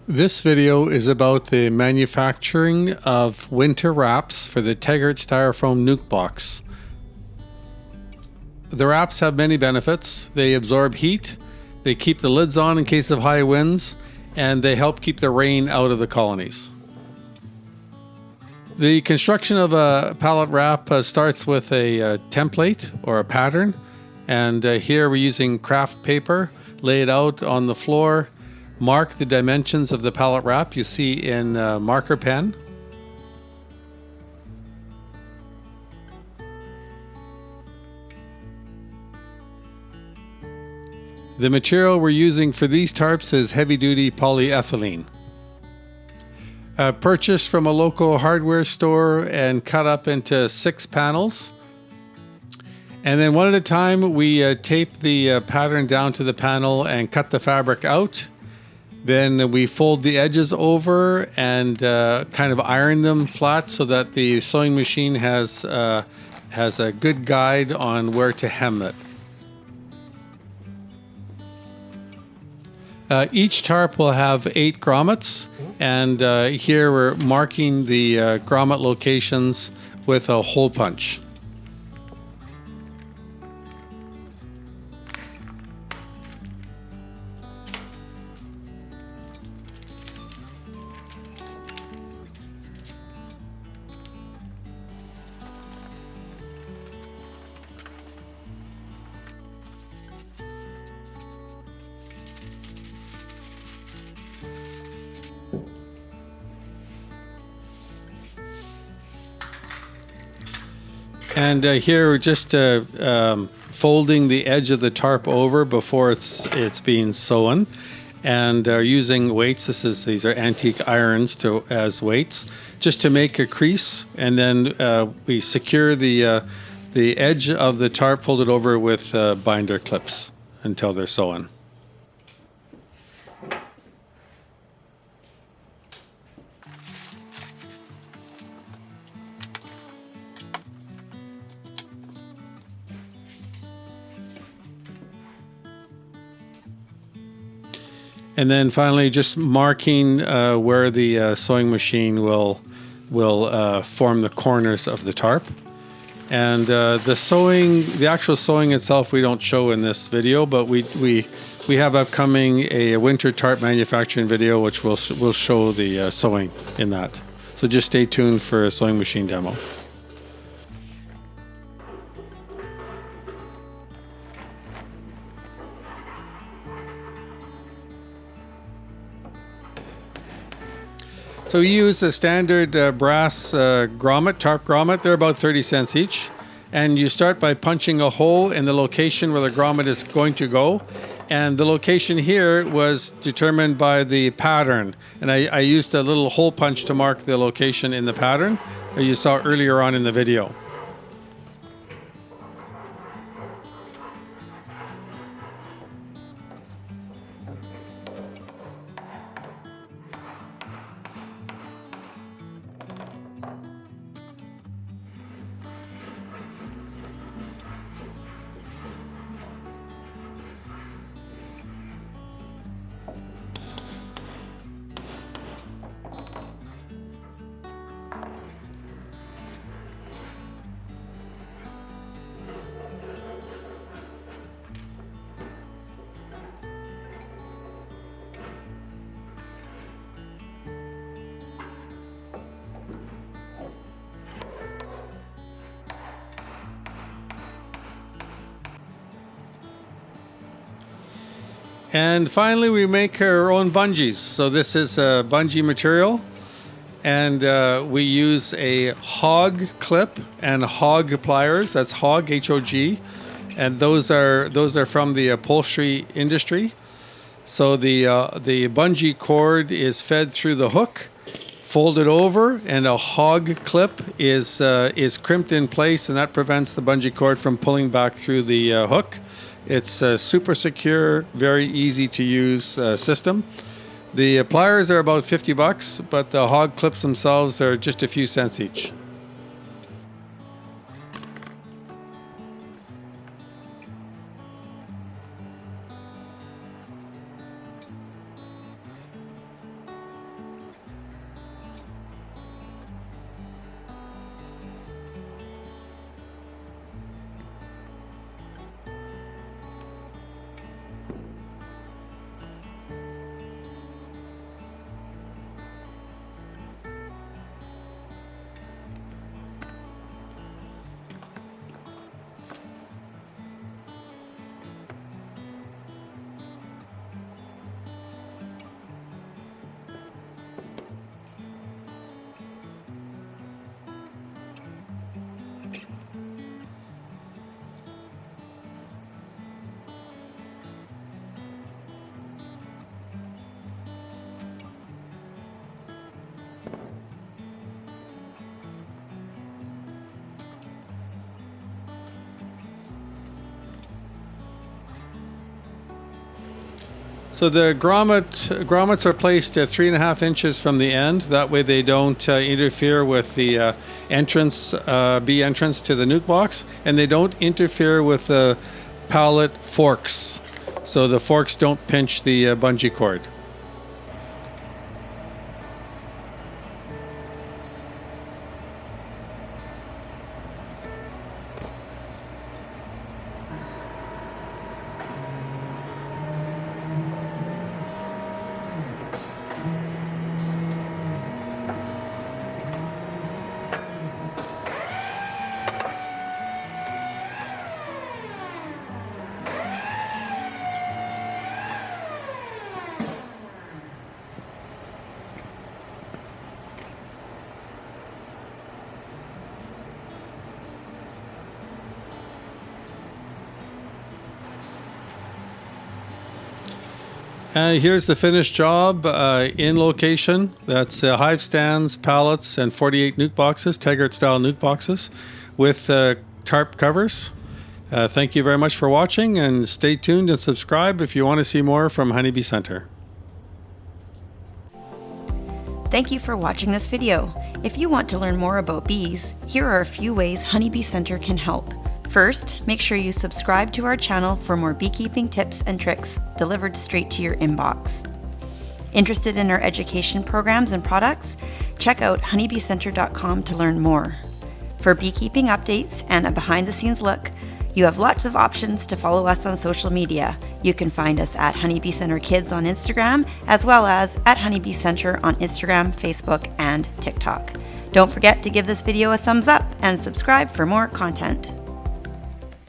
This video is about the manufacturing of winter wraps for the Tegart Styrofoam Nuc Box. The wraps have many benefits. They absorb heat, they keep the lids on in case of high winds, and they help keep the rain out of the colonies. The construction of a pallet wrap starts with a template or a pattern, and here we're using craft paper, lay it out on the floor. Mark the dimensions of the pallet wrap you see in marker pen. The material we're using for these tarps is heavy-duty polyethylene. Purchased from a local hardware store and cut up into 6 panels. And then one at a time we tape the pattern down to the panel and cut the fabric out. Then we fold the edges over and kind of iron them flat so that the sewing machine has a good guide on where to hem it. Each tarp will have 8 grommets, and here we're marking the grommet locations with a hole punch. And here we're just folding the edge of the tarp over before it's being sewn, and using weights. These are antique irons as weights, just to make a crease, and then we secure the edge of the tarp folded over with binder clips until they're sewn. And then finally, just marking where the sewing machine will form the corners of the tarp. And the actual sewing itself, we don't show in this video, but we have upcoming a winter tarp manufacturing video, which will show the sewing in that. So just stay tuned for a sewing machine demo. So we use a standard brass grommet, tarp grommet. They're about 30 cents each. And you start by punching a hole in the location where the grommet is going to go. And the location here was determined by the pattern. And I used a little hole punch to mark the location in the pattern that you saw earlier on in the video. And finally, we make our own bungees. So this is a bungee material, and we use a hog clip and hog pliers. That's hog, H-O-G, and those are from the upholstery industry. So the bungee cord is fed through the hook, folded over, and a hog clip is crimped in place, and that prevents the bungee cord from pulling back through the hook. It's a super secure, very easy to use system. The pliers are about 50 bucks, but the hog clips themselves are just a few cents each. So the grommets are placed at 3.5 inches from the end. That way they don't interfere with the entrance, bee entrance to the nuc box, and they don't interfere with the pallet forks. So the forks don't pinch the bungee cord. Here's the finished job in location. That's hive stands, pallets, and 48 nuc boxes, Tegart style nuc boxes with tarp covers. Thank you very much for watching, and stay tuned and subscribe if you want to see more from Honeybee Center. Thank you for watching this video. If you want to learn more about bees, here are a few ways Honeybee Center can help. First, make sure you subscribe to our channel for more beekeeping tips and tricks delivered straight to your inbox. Interested in our education programs and products? Check out honeybeecenter.com to learn more. For beekeeping updates and a behind-the-scenes look, you have lots of options to follow us on social media. You can find us at Honeybee Center Kids on Instagram, as well as at Honeybee Center on Instagram, Facebook, and TikTok. Don't forget to give this video a thumbs up and subscribe for more content.